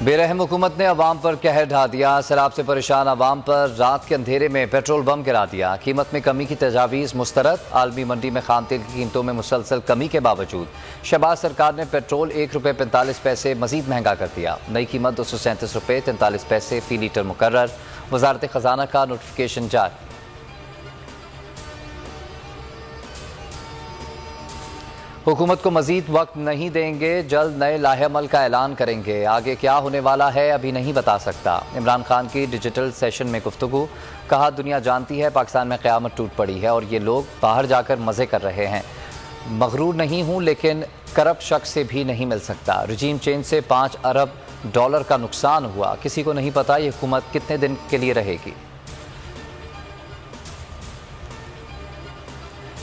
बेरहम हुकूमत ने अवाम पर कहर ढा दिया। सैलाब से परेशान अवाम पर रात के अंधेरे में पेट्रोल बम गिरा दिया। कीमत में कमी की तजावीज़ मुस्तरद। आलमी मंडी में खाम तेल की कीमतों में मुसलसल कमी के बावजूद शहबाज सरकार ने पेट्रोल ₹1.45 मजीद महंगा कर दिया। नई कीमत ₹237.43 फ़ी लीटर मुकर्रर। वजारत खजाना का नोटिफिकेशन जारी। हुकूमत को मजीद वक्त नहीं देंगे, जल्द नए लाहेअमल का ऐलान करेंगे। आगे क्या होने वाला है अभी नहीं बता सकता। इमरान खान की डिजिटल सेशन में गुफ्तगू। कहा, दुनिया जानती है पाकिस्तान में क़यामत टूट पड़ी है और ये लोग बाहर जाकर मज़े कर रहे हैं। मगरूर नहीं हूँ लेकिन करप्ट शख्स से भी नहीं मिल सकता। रजीम चेंज से $5 अरब का नुकसान हुआ। किसी को नहीं पता ये हुकूमत कितने दिन के लिए रहेगी।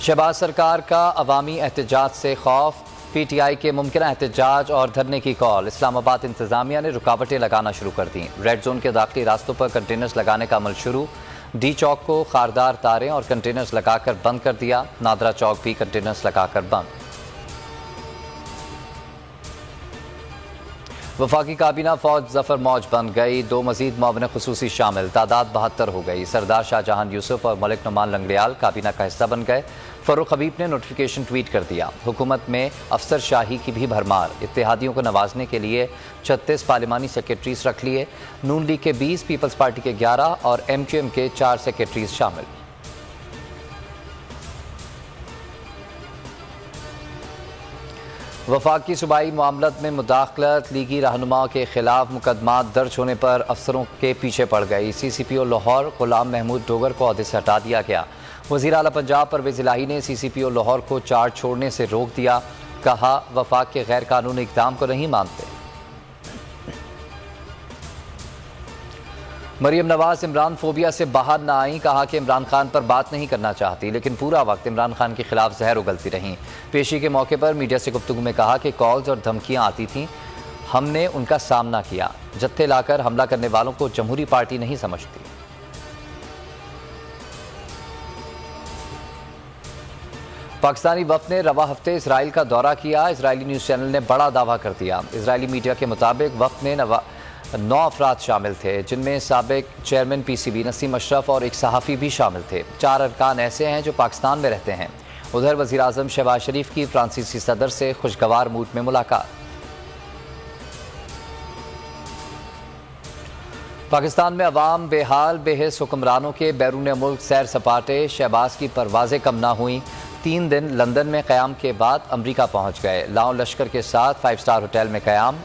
शहबाज सरकार का अवामी एहतजाज से खौफ। PTI के मुमकिन एहतजाज और धरने की कॉल। इस्लामाबाद इंतजामिया ने रुकावटें लगाना शुरू कर दी। रेड जोन के दाखिली रास्तों पर कंटेनर्स लगाने का अमल शुरू। डी चौक को खारदार तारें और कंटेनर्स लगाकर बंद कर दिया। नादरा चौक भी कंटेनर्स लगाकर बंद। वफाकी काबीना फौज जफर मौज बन गई। 2 मजीद मुआविन खुसूसी शामिल। तादाद 72 हो गई। सरदार शाहजहां यूसुफ और मलिक नुमान लंगड़ियाल काबीना का हिस्सा बन गए। फरूख हबीब ने नोटिफिकेशन ट्वीट कर दिया। हुकूमत में अफसर शाही की भी भरमार। इत्तेहादियों को नवाजने के लिए 36 पार्लिमानी सेक्रेटरीज रख लिए। नून लीग के 20, पीपल्स पार्टी के 11 और MQM के 4 सेक्रेटरीज शामिल। वफाक की सूबाई मामलत में मुदाखलत। लीगी रहनुमाओं के खिलाफ मुकदमा दर्ज होने पर अफसरों के पीछे पड़ गई। CCPO लाहौर गुलाम महमूद डोगर को ओहदे से हटा दिया गया। वज़ीर आला पंजाब परवेज़ इलाही ने CCPO लाहौर को चार्ज छोड़ने से रोक दिया। कहा, वफाक के गैर कानूनी इक़दाम को नहीं मानते। मरियम नवाज इमरान फोबिया से बाहर ना आई। कहा कि इमरान खान पर बात नहीं करना चाहती लेकिन पूरा वक्त इमरान खान के खिलाफ जहर उगलती रहीं। पेशी के मौके पर मीडिया से गुफ्तगू में कहा कि कॉल्स और धमकियां आती थीं, हमने उनका सामना किया। जत्थे लाकर हमला करने वालों को जमहूरी पार्टी नहीं समझती। पाकिस्तानी वफ़द ने रवा हफ्ते इसराइल का दौरा किया। इजरायली न्यूज़ चैनल ने बड़ा दावा कर दिया। इजरायली मीडिया के मुताबिक वफ़द में 9 अफराद शामिल थे, जिनमें साबिक चेयरमैन PCB नसीम अशरफ और एक सहाफ़ी भी शामिल थे। 4 अरकान ऐसे हैं जो पाकिस्तान में रहते हैं। उधर वज़ीर आज़म शहबाज शरीफ की फ्रांसीसी सदर से खुशगवार मूड में मुलाकात। पाकिस्तान में अवाम बेहाल बेहिस। हुक्मरानों के बैरून मुल्क सैर सपाटे। शहबाज की परवाज़ें कम ना हुई। 3 दिन लंदन में क़याम के बाद अमरीका पहुँच गए। लाओ लश्कर के साथ 5 स्टार होटल में क़याम।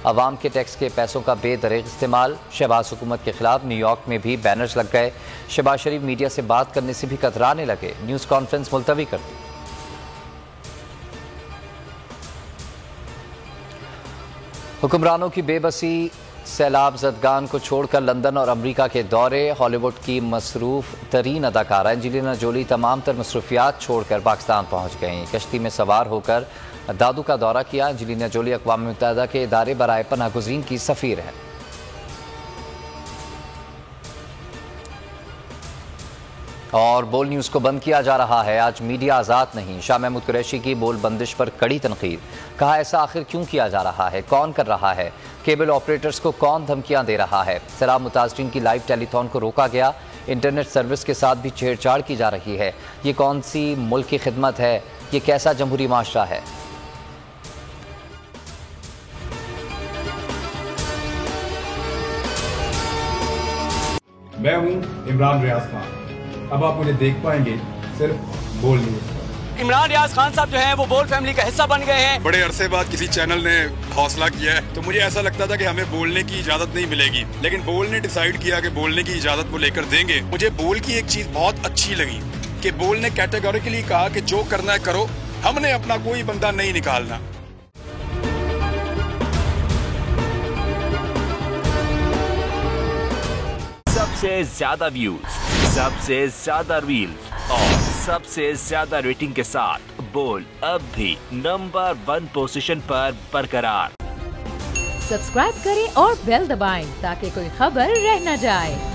अवाम के टैक्स के पैसों का बेदरीग इस्तेमाल। शहबाज हुकूमत के खिलाफ न्यूयॉर्क में भी बैनर्स लग गए। शहबाज शरीफ मीडिया से बात करने से भी कतराने लगे। न्यूज़ कॉन्फ्रेंस मुलतवी कर दी। हुक्मरानों की बेबसी। सैलाब ज़दगान को छोड़कर लंदन और अमरीका के दौरे। हॉलीवुड की मसरूफ़ तरीन अदाकारा एंजेलिना जोली तमाम तर मसरूफियात छोड़कर पाकिस्तान पहुँच गईं। कश्ती में सवार होकर दादू का दौरा किया। एंजेलिना जोली अक़वाम मुत्तहिदा के इदारे बराए पनाह गुज़ीन की सफ़ीर है। और बोल न्यूज़ को बंद किया जा रहा है। आज मीडिया आज़ाद नहीं। शाह महमूद कुरैशी की बोल बंदिश पर कड़ी तनकीद। कहा, ऐसा आखिर क्यों किया जा रहा है, कौन कर रहा है, केबल ऑपरेटर्स को कौन धमकियां दे रहा है। सैलाब मुतासरीन की लाइव टेलीथॉन को रोका गया। इंटरनेट सर्विस के साथ भी छेड़छाड़ की जा रही है। ये कौन सी मुल्क की खिदमत है, ये कैसा जमहूरी माशरा है। मैं हूं इमरान रियाज खान। अब आप मुझे देख पाएंगे सिर्फ बोल न्यूज़ पर। इमरान रियाज खान साहब जो हैं वो बोल फैमिली का हिस्सा बन गए हैं। बड़े अरसे बाद किसी चैनल ने हौसला किया है, तो मुझे ऐसा लगता था कि हमें बोलने की इजाजत नहीं मिलेगी, लेकिन बोल ने डिसाइड किया कि बोलने की इजाजत को लेकर देंगे। मुझे बोल की एक चीज बहुत अच्छी लगी कि बोल ने कैटेगोरिकली कहा कि जो करना है करो, हमने अपना कोई बंदा नहीं निकालना। सबसे ज्यादा व्यूज, सबसे ज्यादा रील्स और सबसे ज्यादा रेटिंग के साथ बोल अब भी नंबर 1 पोजीशन पर बरकरार। सब्सक्राइब करें और बेल दबाएं ताकि कोई खबर रह न जाए।